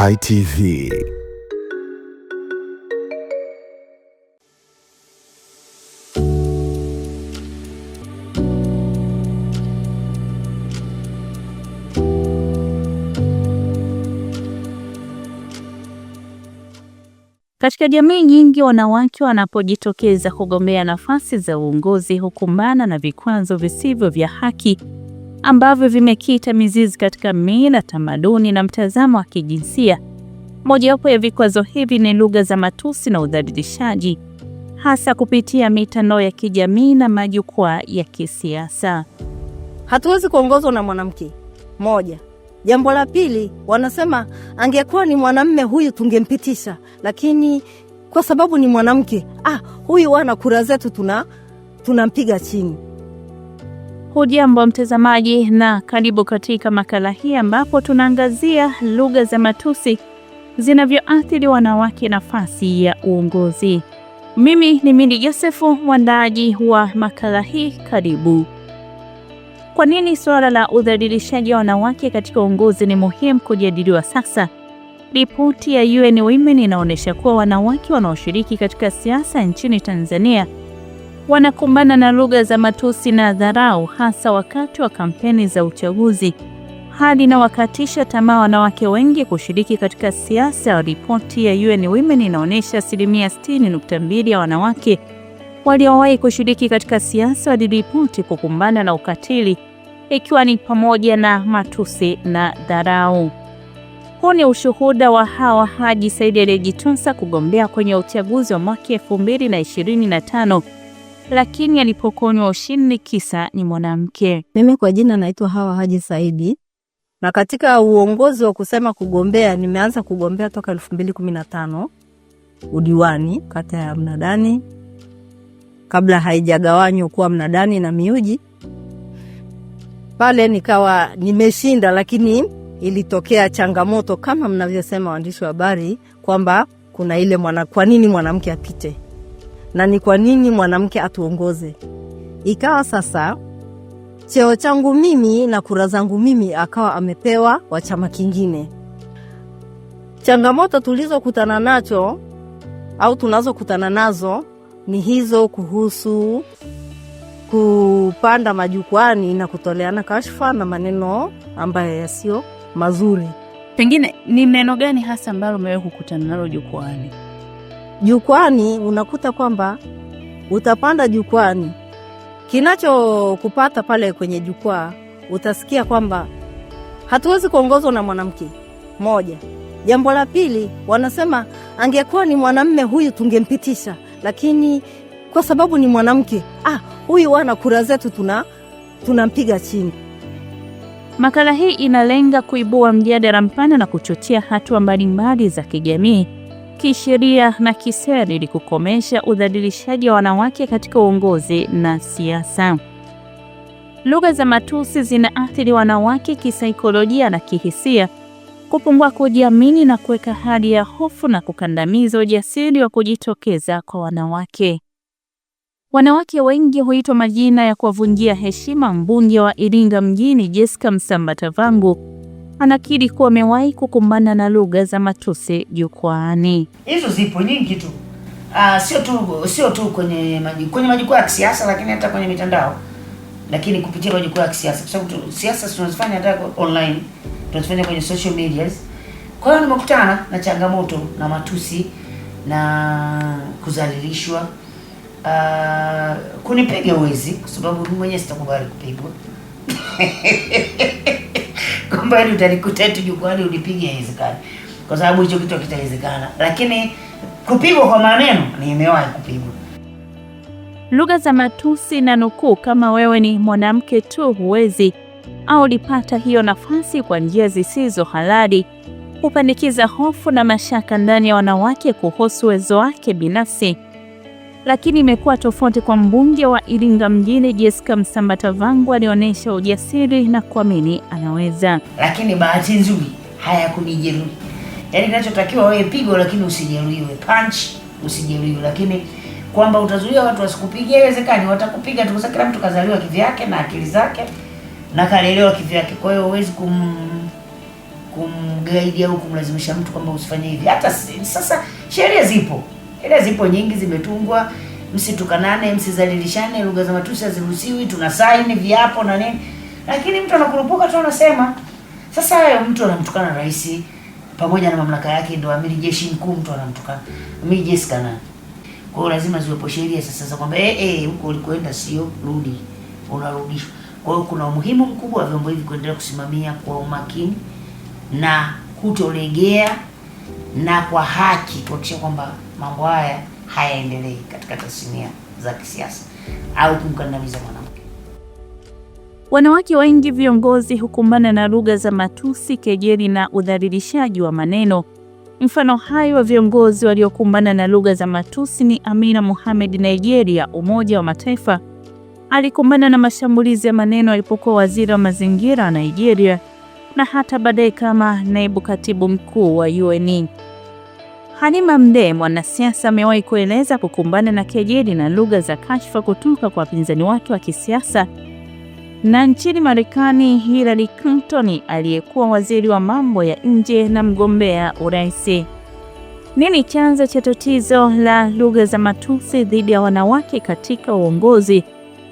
Sky TV. Katika jamii nyingi, wanawake wanapojitokeza kugombea nafasi za uongozi hukumbana na vikwazo visivyo vya haki ambavyo vimekita mizizi katika mila, tamaduni na mtazamo wa kijinsia. Mojawapo ya vikwazo hivi ni lugha za matusi na udhalilishaji, hasa kupitia mitandao ya kijamii na majukwaa ya kisiasa. Hatuwezi kuongozwa na mwanamke moja. Jambo la pili, wanasema angekuwa ni mwanamume huyu tungempitisha, lakini kwa sababu ni mwanamke, huyu wana kura zetu tunampiga chini. Hujambo mtazamaji, na karibu katika makala hii ambapo tunaangazia lugha za matusi zinavyoathiri wanawake nafasi ya uongozi. Mimi ni Mindi Josefu, mwandaji wa makala hii. Karibu. Kwa nini suala la udhalilishaji wa wanawake katika uongozi ni muhimu kujadiliwa sasa? Ripoti ya UN Women inaonyesha kuwa wanawake wanaoshiriki katika siasa nchini Tanzania wanakumbana na lugha za matusi na dharau, hasa wakati wa kampeni za uchaguzi, hadi na wakatisha tamaa wanawake wengi kushiriki katika siasa. Ripoti ya UN Women inaonyesha 60.2% ya wanawake waliowahi kushiriki katika siasa waliripoti kukumbana na ukatili, ikiwa ni pamoja na matusi na dharau. Huu ni ushuhuda wa Hawa Haji Said aliyejitosa kugombea kwenye uchaguzi wa mwaka 2025, lakini alipokonywa ushindi kisa ni mwanamke. Mimi kwa jina naitwa Hawa Haji Said, na katika uongozi wa kusema kugombea nimeanza kugombea toka 2015 udiwani kata ya Mnadani, kabla haijagawanywa kuwa Mnadani na Miuji. Pale nikawa nimeshinda, lakini ilitokea changamoto kama mnavyosema waandishi wa habari kwamba kuna ile kwa nini mwanamke apite na ni kwa nini mwanamke atuongoze. Ikawa sasa cheo changu mimi na kura zangu mimi akawa amepewa wa chama kingine. Changamoto tulizokutana nacho au tunazokutana nazo ni hizo kuhusu kupanda majukwani na kutoleana kashfa na maneno ambayo yasio mazuri. Pengine ni neno gani hasa ambalo umewahi kukutana nalo jukwani? Jukwani unakuta kwamba utapanda jukwani, kinachokupata pale kwenye jukwaa utasikia kwamba hatuwezi kuongozwa na mwanamke moja. Jambo la pili, wanasema angekuwa ni mwanamume huyu tungempitisha, lakini kwa sababu ni mwanamke, huyu wana kura zetu tunampiga chini. Makala hii inalenga kuibua mjadala mpana na kuchochea hatua mbalimbali za kijamii, kisheria na kisera ili kukomesha udhalilishaji wa wanawake katika uongozi na siasa. Lugha za matusi zinaathiri wanawake kisaikolojia na kihisia, kupungua kujiamini na kuweka hali ya hofu na kukandamiza ujasiri wa kujitokeza kwa wanawake. Wanawake wengi huitwa majina ya kuwavunjia heshima. Mbunge wa Iringa mjini Jessica Msambatavangu anakiri kuwa amewahi kukumbana na lugha za matusi jukwaani. Hizo zipo nyingi tu. Sio tu kwenye majukwaa ya kisiasa, lakini hata kwenye mitandao. Lakini kupitia majukwaa ya kisiasa, kwa sababu siasa tunazifanya hata online, tunazifanya kwenye social medias. Kwa hiyo nimekutana na changamoto na matusi na kudhalilishwa. Kunipiga uwezi, kwa sababu mimi mwenyewe sitakubali kupigwa. Kwamba utanikuta tu jukwani unipige, haiwezekani, kwa sababu hicho kitu kitawezekana. Lakini kupigwa kwa maneno nimewahi kupigwa. Lugha za matusi na nukuu kama wewe ni mwanamke tu huwezi, au lipata hiyo nafasi kwa njia zisizo halali, hupandikiza hofu na mashaka ndani ya wanawake kuhusu uwezo wake binafsi. Lakini imekuwa tofauti kwa mbunge wa Iringa mjini Jessica Msambatavangu. Alionyesha ujasiri na kuamini anaweza. Lakini bahati nzuri hayakunijeruhi. Yaani ninachotakiwa wewe pigo, lakini usijeruhiwe. Punch, usijeruhiwe. Lakini kwamba utazuia watu wasikupigie, haiwezekani. Watakupiga tu, kwa sababu kila mtu kazaliwa kivyake na akili zake na kalelewa kivyake. Kwa hiyo huwezi kumguide au kumlazimisha mtu kwamba usifanye hivi. Hata sasa sheria zipo nyingi zimetungwa, msitukanane, msizalilishane, lugha za matusi haziruhusiwi, tuna sign viapo na nini. Lakini mtu anakurupuka tu anasema. Sasa hayo mtu anamtukana rais pamoja na mamlaka yake, ndio amiri jeshi mkuu, mtu anamtukana. Amiri jeshi kana. Kwa hiyo lazima ziwepo sheria sasa za kwamba huko ulikoenda sio, rudi, unarudishwa. Kwa hiyo kuna umuhimu mkubwa wa vyombo hivi kuendelea kusimamia kwa umakini na kutolegea na kwa haki, kuhakikisha kwamba mambo haya hayaendelei katika tasnia za kisiasa au kumkandamiza mwanamke. Wanawake wengi viongozi hukumbana na lugha za matusi, kejeli na udhalilishaji wa maneno. Mfano hai wa viongozi waliokumbana na lugha za matusi ni Amina Mohamed, Nigeria. Umoja wa Mataifa alikumbana na mashambulizi ya maneno alipokuwa waziri wa mazingira wa Nigeria na hata baadaye kama naibu katibu mkuu wa UN. Halima Mdee, mwanasiasa, amewahi kueleza kukumbana na kejeli na lugha za kashfa kutoka kwa wapinzani wake wa kisiasa. Na nchini Marekani, Hillary Clinton aliyekuwa waziri wa mambo ya nje na mgombea urais. Nini chanzo cha tatizo la lugha za matusi dhidi ya wanawake katika uongozi?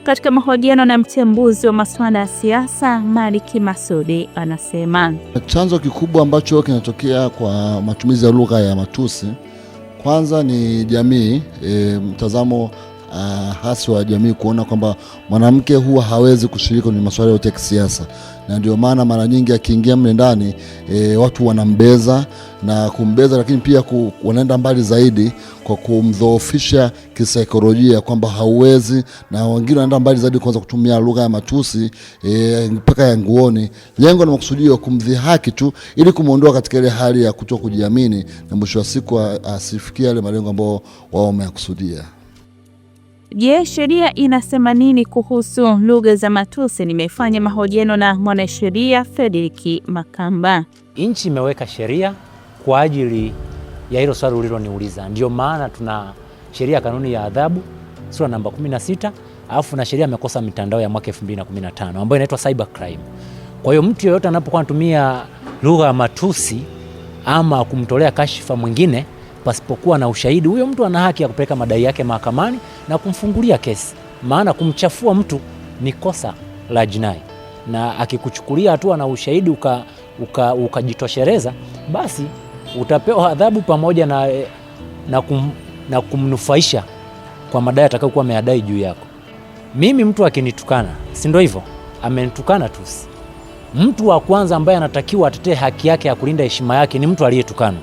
Katika mahojiano na mchambuzi wa masuala ya siasa Maliki Masudi anasema chanzo kikubwa ambacho kinatokea kwa matumizi ya lugha ya matusi, kwanza ni jamii, mtazamo hasi wa jamii kuona kwamba mwanamke huwa hawezi kushiriki kwenye masuala yote ya kisiasa, na ndio maana mara nyingi akiingia mle ndani watu wanambeza na kumbeza, lakini pia wanaenda mbali zaidi kwa kumdhoofisha kisaikolojia kwamba hauwezi, na wengine wanaenda mbali zaidi kuanza kutumia lugha ya matusi mpaka ya nguoni. Lengo na makusudio kumdhihaki tu ili kumuondoa katika ile hali ya kutokujiamini, na mwisho wa siku asifikie yale malengo ambao wao wamekusudia. Je, sheria inasema nini kuhusu lugha za matusi? Nimefanya mahojiano na mwanasheria Frederick Makamba. Nchi imeweka sheria kwa ajili ya hilo swali uliloniuliza. Ndio maana tuna sheria kanuni ya adhabu sura namba 16, alafu na sheria makosa mitandao ya mwaka 2015 ambayo inaitwa cyber crime. Kwa hiyo mtu yeyote anapokuwa anatumia lugha ya matusi ama kumtolea kashifa mwingine pasipokuwa na ushahidi, huyo mtu ana haki ya kupeleka madai yake mahakamani na kumfungulia kesi. Maana kumchafua mtu ni kosa la jinai, na akikuchukulia hatua na ushahidi ukajitosheleza, basi utapewa adhabu pamoja na kumnufaisha kwa madai atakayokuwa ameyadai juu yako. Mimi mtu akinitukana, si ndio hivyo? Amenitukana tu. Mtu wa kwanza ambaye anatakiwa atetee haki yake ya kulinda heshima yake ni mtu aliyetukana.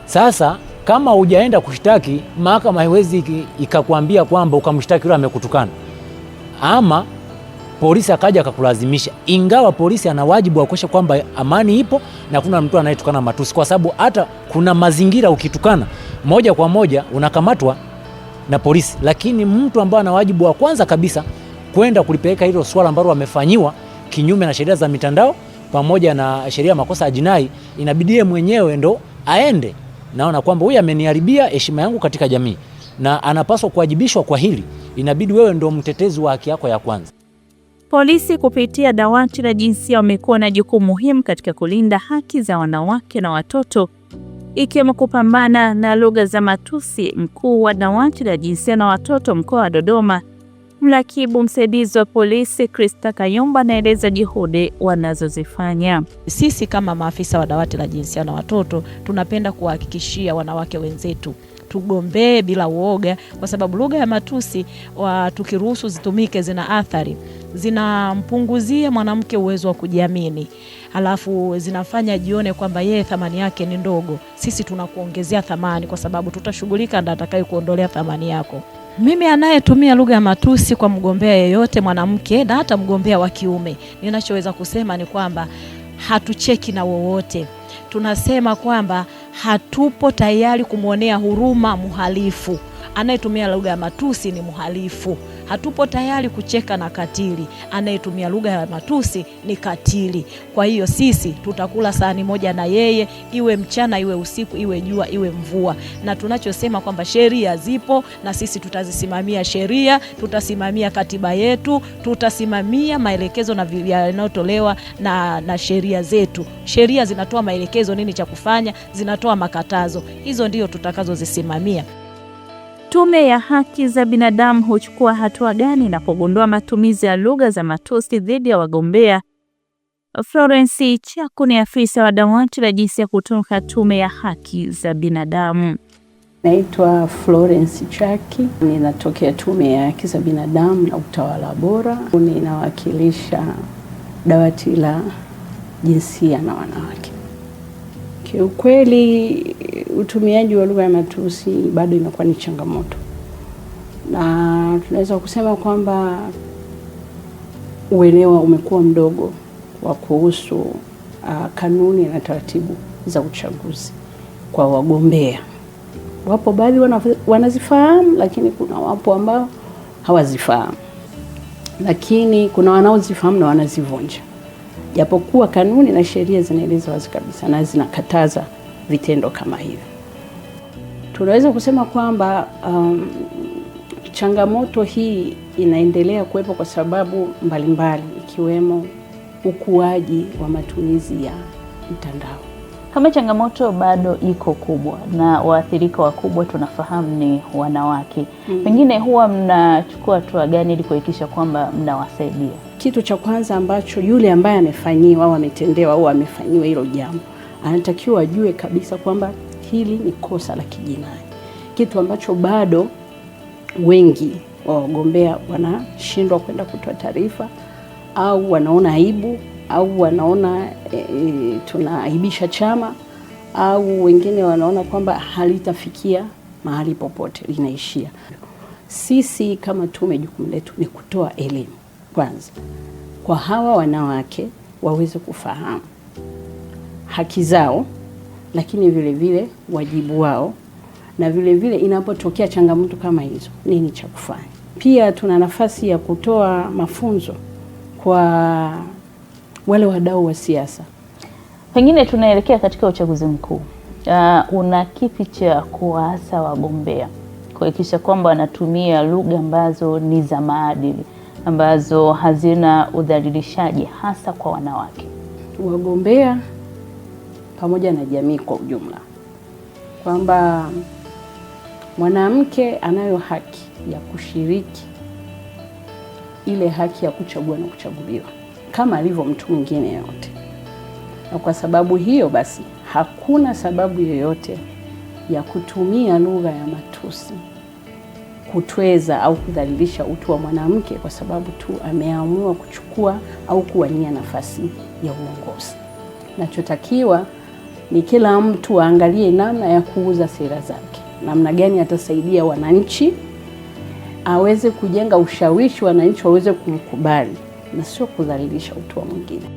Sasa kama hujaenda kushtaki, mahakama haiwezi ikakwambia kwamba ukamshtaki yule amekutukana, ama polisi akaja akakulazimisha, ingawa polisi ana wajibu wa kuhakikisha kwamba amani ipo na kuna mtu anayetukana matusi, kwa sababu hata kuna mazingira ukitukana moja kwa moja unakamatwa na polisi. Lakini mtu ambaye ana wajibu wa kwanza kabisa kwenda kulipeleka hilo swala ambalo wamefanyiwa kinyume na sheria za mitandao pamoja na sheria makosa ya jinai, inabidi yeye mwenyewe ndo aende. Naona kwamba huyu ameniharibia heshima yangu katika jamii na anapaswa kuwajibishwa kwa hili. Inabidi wewe ndo mtetezi wa haki yako ya kwanza. Polisi kupitia dawati la jinsia wamekuwa na jukumu muhimu katika kulinda haki za wanawake na watoto, ikiwemo kupambana na lugha za matusi. Mkuu wa dawati la jinsia na watoto mkoa wa Dodoma, mrakibu msaidizi wa polisi Krista Kayumba, anaeleza juhudi wanazozifanya. Sisi kama maafisa wa dawati la jinsia na watoto tunapenda kuhakikishia wanawake wenzetu tugombee bila uoga, kwa sababu lugha ya matusi tukiruhusu zitumike zina athari. Zinampunguzia mwanamke uwezo wa kujiamini, alafu zinafanya jione kwamba yeye thamani yake ni ndogo. Sisi tunakuongezea thamani kwa sababu tutashughulika na atakaye kuondolea thamani yako. Mimi anayetumia lugha ya matusi kwa mgombea yeyote mwanamke na hata mgombea wa kiume, ninachoweza kusema ni kwamba hatucheki na wowote. Tunasema kwamba hatupo tayari kumwonea huruma mhalifu. Anayetumia lugha ya matusi ni mhalifu. hatupo tayari kucheka na katili. Anayetumia lugha ya matusi ni katili. Kwa hiyo sisi tutakula sahani moja na yeye, iwe mchana, iwe usiku, iwe jua, iwe mvua. Na tunachosema kwamba sheria zipo na sisi tutazisimamia sheria, tutasimamia katiba yetu, tutasimamia maelekezo na yanayotolewa na sheria zetu. Sheria zinatoa maelekezo nini cha kufanya, zinatoa makatazo. Hizo ndio tutakazozisimamia. Tume ya Haki za Binadamu huchukua hatua gani inapogundua matumizi ya lugha za matusi dhidi ya wagombea? Florence Chaku ni afisa wa dawati la jinsia kutoka Tume ya Haki za Binadamu. Naitwa Florence Chaki, ninatokea Tume ya Haki za Binadamu na Utawala Bora. Ninawakilisha dawati la jinsia na wanawake. Kiukweli utumiaji wa lugha ya matusi bado inakuwa ni changamoto, na tunaweza kusema kwamba uelewa umekuwa mdogo wa kuhusu kanuni na taratibu za uchaguzi kwa wagombea. Wapo baadhi wanazifahamu, lakini kuna wapo ambao hawazifahamu, lakini kuna wanaozifahamu na wanazivunja. Japokuwa kanuni na sheria zinaeleza wazi kabisa na zinakataza vitendo kama hivi. Tunaweza kusema kwamba changamoto hii inaendelea kuwepo kwa sababu mbalimbali, ikiwemo ukuaji wa matumizi ya mtandao. Kama changamoto bado iko kubwa na waathirika wakubwa tunafahamu ni wanawake. Pengine huwa mnachukua hatua gani ili kuhakikisha kwamba mnawasaidia? Kitu cha kwanza ambacho yule ambaye amefanyiwa au ametendewa au amefanyiwa hilo jambo, anatakiwa ajue kabisa kwamba hili ni kosa la kijinai. Kitu ambacho bado wengi wa wagombea wanashindwa kwenda kutoa taarifa, au wanaona aibu, au wanaona tunaaibisha chama, au wengine wanaona kwamba halitafikia mahali popote, linaishia. Sisi kama tume, jukumu letu ni kutoa elimu kwanza kwa hawa wanawake waweze kufahamu haki zao, lakini vile vile wajibu wao, na vile vile inapotokea changamoto kama hizo nini cha kufanya. Pia tuna nafasi ya kutoa mafunzo kwa wale wadau wa siasa. Pengine tunaelekea katika uchaguzi mkuu. Una kipi cha kuwaasa wagombea kuhakikisha kwamba wanatumia lugha ambazo ni za maadili, ambazo hazina udhalilishaji hasa kwa wanawake? Wagombea pamoja na jamii kwa ujumla, kwamba mwanamke anayo haki ya kushiriki ile haki ya kuchagua na kuchaguliwa kama alivyo mtu mwingine yote. Na kwa sababu hiyo basi hakuna sababu yoyote ya kutumia lugha ya matusi kutweza au kudhalilisha utu wa mwanamke kwa sababu tu ameamua kuchukua au kuwania nafasi ya uongozi. Nachotakiwa ni kila mtu aangalie namna ya kuuza sera zake, namna gani atasaidia wananchi, aweze kujenga ushawishi wananchi waweze kumkubali na sio kudhalilisha utu wa mwingine.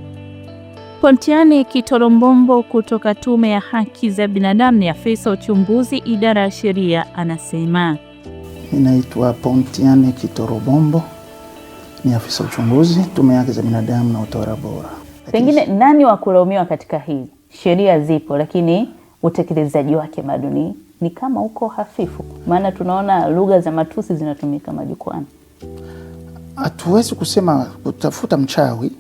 Pontiane Kitorombombo kutoka Tume ya Haki za Binadamu ni afisa uchunguzi idara ya sheria, anasema. Ninaitwa Pontiane Kitorombombo, ni afisa uchunguzi Tume ya Haki za Binadamu na Utawala Bora. Pengine nani wa kulaumiwa katika hii? Sheria zipo lakini utekelezaji wake bado ni kama uko hafifu, maana tunaona lugha za matusi zinatumika majukwani. Hatuwezi kusema kutafuta mchawi,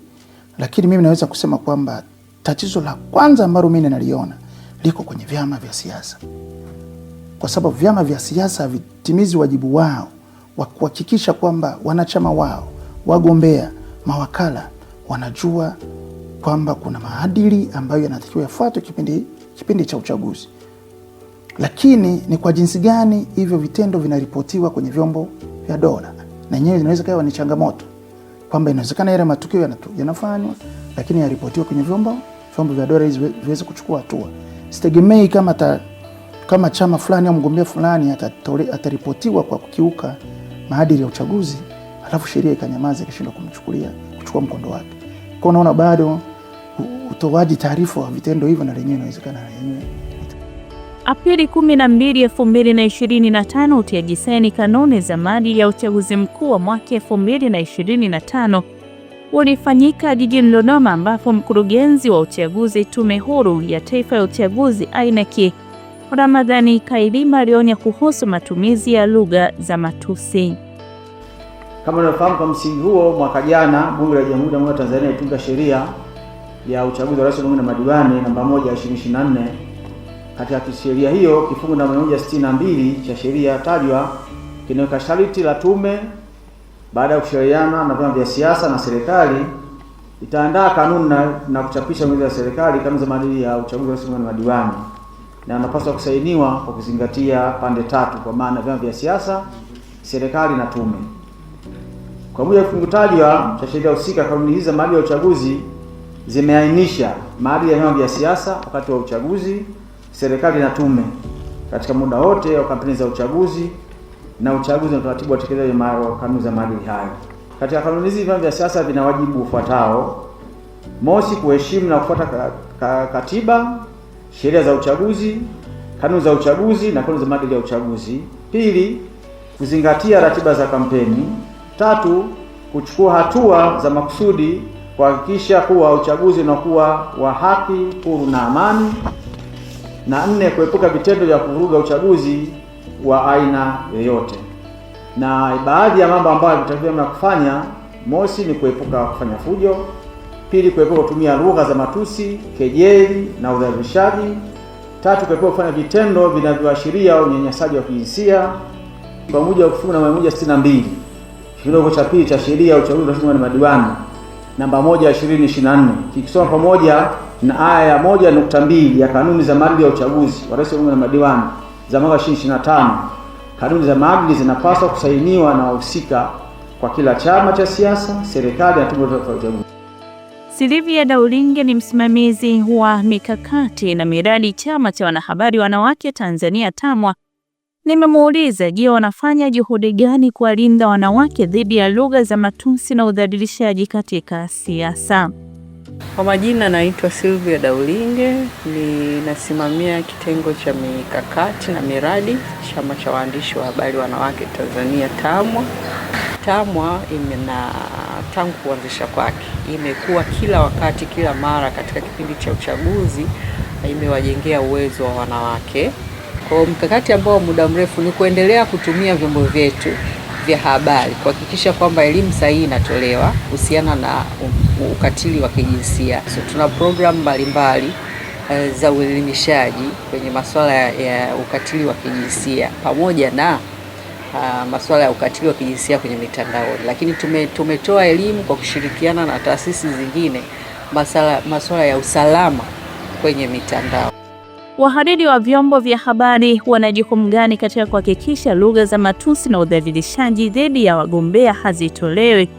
lakini mimi naweza kusema kwamba tatizo la kwanza ambalo mimi naliona liko kwenye vyama vya siasa. Kwa sababu vyama vya siasa vitimizi wajibu wao wa kuhakikisha kwamba wanachama wao, wagombea, mawakala wanajua kwamba kuna maadili ambayo yanatakiwa yafuatwe kipindi cha uchaguzi. Lakini ni kwa jinsi gani hivyo vitendo vinaripotiwa kwenye vyombo vya dola? Na yenyewe inaweza kuwa ni changamoto, kwamba inawezekana yale matukio yanafanywa lakini yaripotiwa kwenye vyombo vya dola ili viweze kuchukua hatua. Sitegemei kama chama fulani au mgombea fulani ataripotiwa kwa kukiuka maadili ya uchaguzi alafu sheria ikanyamaza ikashindwa kuchukua mkondo wake. Kwa unaona bado utoaji taarifa wa vitendo hivyo na lenyewe inawezekana lenyewe. Aprili 12, 2025, utiaji saini kanuni za maadili ya uchaguzi mkuu wa mwaka 2025 ulifanyika jijini Dodoma, ambapo mkurugenzi wa uchaguzi Tume Huru ya Taifa ya Uchaguzi INEC Ramadhani Kailima alionya kuhusu matumizi ya lugha za matusi. Kama unafahamu, kwa msingi huo mwaka jana Bunge la Jamhuri ya Muungano wa Tanzania ilitunga sheria ya uchaguzi wa rais, bunge na madiwani namba 1/2024. Katika sheria hiyo kifungu namba 162 cha sheria tajwa kinaweka sharti la tume baada ya kushauriana na vyama vya siasa na serikali itaandaa kanuni na kuchapisha kwenye serikali kanuni za maadili ya uchaguzi wa rais, bunge na madiwani, na yanapaswa kusainiwa kwa kuzingatia pande tatu, kwa maana vyama vya siasa, serikali na tume. Kwa mujibu wa kifungu tajwa cha sheria husika, kanuni hizi za maadili ya uchaguzi zimeainisha maadili ya vyama vya siasa wakati wa uchaguzi, serikali na tume katika muda wote wa kampeni za uchaguzi na uchaguzi na utaratibu wa utekelezaji wa kanuni za maadili hayo. Katika kanuni hizi vyama vya siasa vina wajibu ufuatao: mosi, kuheshimu na kufuata katiba, sheria za uchaguzi, kanuni za uchaguzi na kanuni za maadili ya uchaguzi; pili, kuzingatia ratiba za kampeni; tatu, kuchukua hatua za makusudi kuhakikisha kuwa uchaguzi unakuwa wa haki, huru na amani; na nne, kuepuka vitendo vya kuvuruga uchaguzi wa aina yoyote. Na baadhi ya mambo ambayo vitatakiwa kufanya: mosi, ni kuepuka kufanya fujo; pili, kuepuka kutumia lugha za matusi, kejeli na udhalilishaji; tatu, kuepuka kufanya vitendo vinavyoashiria unyanyasaji wa kijinsia. Kwa mujibu wa kifungu namba 162 kidogo cha pili cha sheria ya uchaguzi wa rais na madiwani namba 1/2024 kikisoma pamoja na aya ya 1.2 ya kanuni za maadili ya uchaguzi wa rais na madiwani za mwaka 2025, kanuni za maadili zinapaswa kusainiwa na wahusika kwa kila chama cha siasa, serikali na tume ya uchaguzi. Silvia Daulinge ni msimamizi wa mikakati na miradi chama cha wanahabari wanawake Tanzania TAMWA. Nimemuuliza, je, wanafanya juhudi gani kuwalinda wanawake dhidi ya lugha za matusi na udhalilishaji katika siasa? Kwa majina naitwa Silvia Daulinge, ninasimamia kitengo cha mikakati na miradi chama cha waandishi wa habari wanawake Tanzania TAMWA. TAMWA tangu kuanzisha kwake imekuwa kila wakati, kila mara katika kipindi cha uchaguzi imewajengea uwezo wa wanawake. Kwa mkakati ambao muda mrefu ni kuendelea kutumia vyombo vyetu vya habari kuhakikisha kwamba elimu sahihi inatolewa kuhusiana na ukatili wa kijinsia. So tuna program mbalimbali za uelimishaji kwenye masuala ya ukatili wa kijinsia pamoja na masuala ya ukatili wa kijinsia kwenye mitandao. Lakini tumetoa elimu kwa kushirikiana na taasisi zingine masuala ya usalama kwenye mitandao. Wahariri wa vyombo vya habari wana jukumu gani katika kuhakikisha lugha za matusi na udhalilishaji dhidi ya wagombea hazitolewi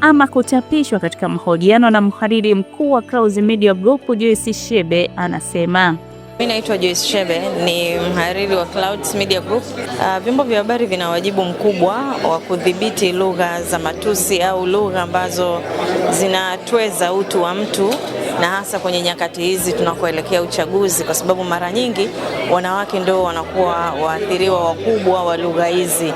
ama kuchapishwa? Katika mahojiano na mhariri mkuu wa Clouds Media Group Joyce Shebe anasema, mimi naitwa Joyce Shebe, ni mhariri wa Clouds Media Group. Vyombo vya habari vina wajibu mkubwa wa kudhibiti lugha za matusi au lugha ambazo zinatweza utu wa mtu, na hasa kwenye nyakati hizi tunakoelekea uchaguzi, kwa sababu mara nyingi wanawake ndio wanakuwa waathiriwa wakubwa wa lugha hizi.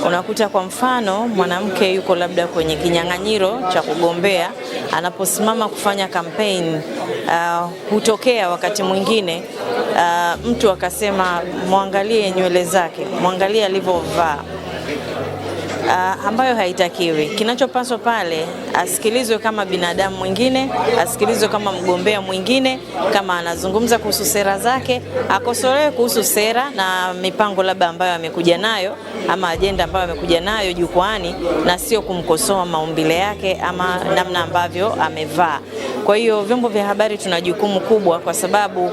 Unakuta kwa mfano mwanamke yuko labda kwenye kinyang'anyiro cha kugombea, anaposimama kufanya kampeni, hutokea wakati mwingine mtu akasema muangalie nywele zake, muangalie alivyovaa, ambayo haitakiwi. Kinachopaswa pale asikilizwe kama binadamu mwingine, asikilizwe kama mgombea mwingine. Kama anazungumza kuhusu sera zake, akosolewe kuhusu sera na mipango labda ambayo amekuja nayo ama ajenda ambayo amekuja nayo jukwani, na sio kumkosoa maumbile yake ama namna ambavyo amevaa. Kwa hiyo vyombo vya habari tuna jukumu kubwa, kwa sababu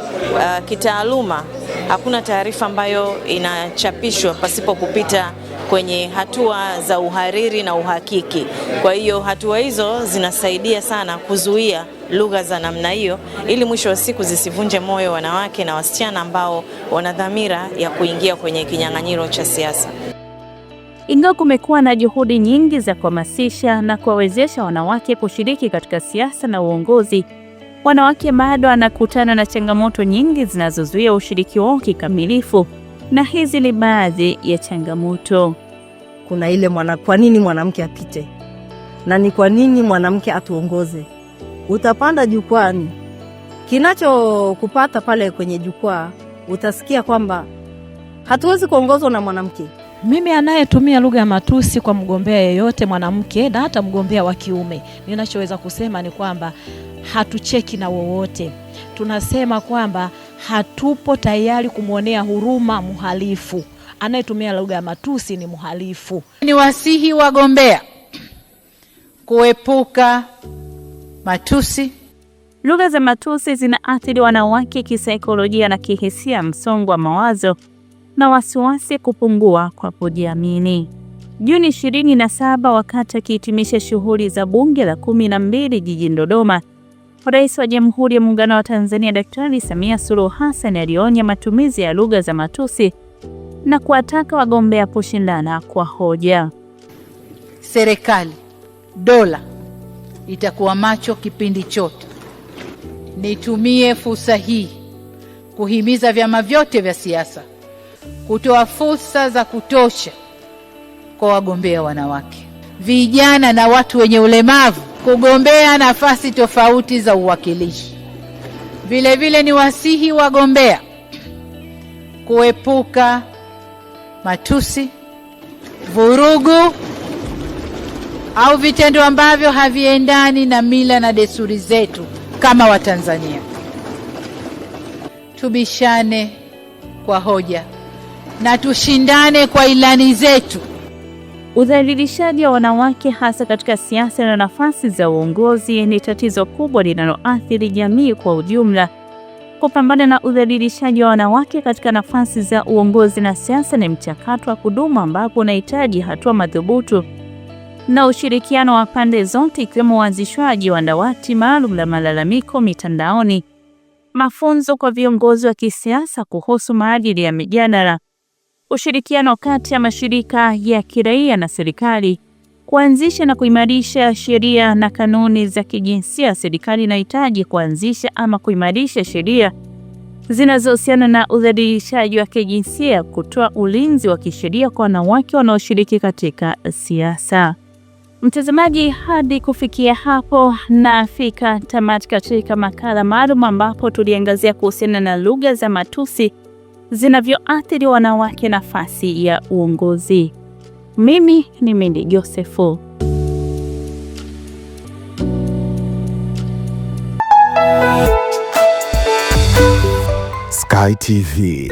kitaaluma hakuna taarifa ambayo inachapishwa pasipo kupita kwenye hatua za uhariri na uhakiki. Kwa hiyo hatua hizo zinasaidia sana kuzuia lugha za namna hiyo, ili mwisho wa siku zisivunje moyo wanawake na wasichana ambao wana dhamira ya kuingia kwenye kinyang'anyiro cha siasa. Ingawa kumekuwa na juhudi nyingi za kuhamasisha na kuwawezesha wanawake kushiriki katika siasa na uongozi, wanawake bado wanakutana na changamoto nyingi zinazozuia ushiriki wao kikamilifu, na hizi ni baadhi ya changamoto. Kuna ile kwa nini mwanamke apite? Na ni kwa nini mwanamke atuongoze? Utapanda jukwani, kinachokupata pale kwenye jukwaa utasikia kwamba hatuwezi kuongozwa na mwanamke. Mimi anayetumia lugha ya matusi kwa mgombea yeyote mwanamke na hata mgombea wa kiume, ninachoweza kusema ni kwamba hatucheki na wowote. Tunasema kwamba hatupo tayari kumwonea huruma mhalifu. Anayetumia lugha ya matusi ni mhalifu. Ni wasihi wagombea kuepuka matusi. Lugha za matusi zinaathiri wanawake kisaikolojia na kihisia, msongo wa mawazo na wasiwasi, kupungua kwa kujiamini. Juni 27, wakati akihitimisha shughuli za bunge la 12 jijini Dodoma, Rais wa Jamhuri ya Muungano wa Tanzania Daktari Samia Suluhu Hassan alionya matumizi ya lugha za matusi na kuwataka wagombea kushindana kwa hoja. Serikali, dola itakuwa macho kipindi chote. Nitumie fursa hii kuhimiza vyama vyote vya siasa kutoa fursa za kutosha kwa wagombea wanawake, vijana na watu wenye ulemavu kugombea nafasi tofauti za uwakilishi. Vile vile ni wasihi wagombea kuepuka matusi, vurugu au vitendo ambavyo haviendani na mila na desturi zetu kama Watanzania. Tubishane kwa hoja na tushindane kwa ilani zetu. Udhalilishaji wa wanawake hasa katika siasa na nafasi za uongozi ni tatizo kubwa linaloathiri jamii kwa ujumla. Kupambana na udhalilishaji wa wanawake katika nafasi za uongozi na siasa ni mchakato wa kudumu ambapo unahitaji hatua madhubuti na ushirikiano wa pande zote, ikiwemo uanzishwaji wa dawati maalum la malalamiko mitandaoni, mafunzo kwa viongozi wa kisiasa kuhusu maadili ya mijadala, ushirikiano kati ya mashirika ya kiraia na serikali, kuanzisha na kuimarisha sheria na kanuni za kijinsia. Serikali inahitaji kuanzisha ama kuimarisha sheria zinazohusiana na udhalilishaji wa kijinsia, kutoa ulinzi wa kisheria kwa wanawake wanaoshiriki katika siasa. Mtazamaji, hadi kufikia hapo nafika tamati katika makala maalum ambapo tuliangazia kuhusiana na lugha za matusi zinavyoathiri wanawake nafasi ya uongozi. Mimi ni Mindi Josefu. Sky TV.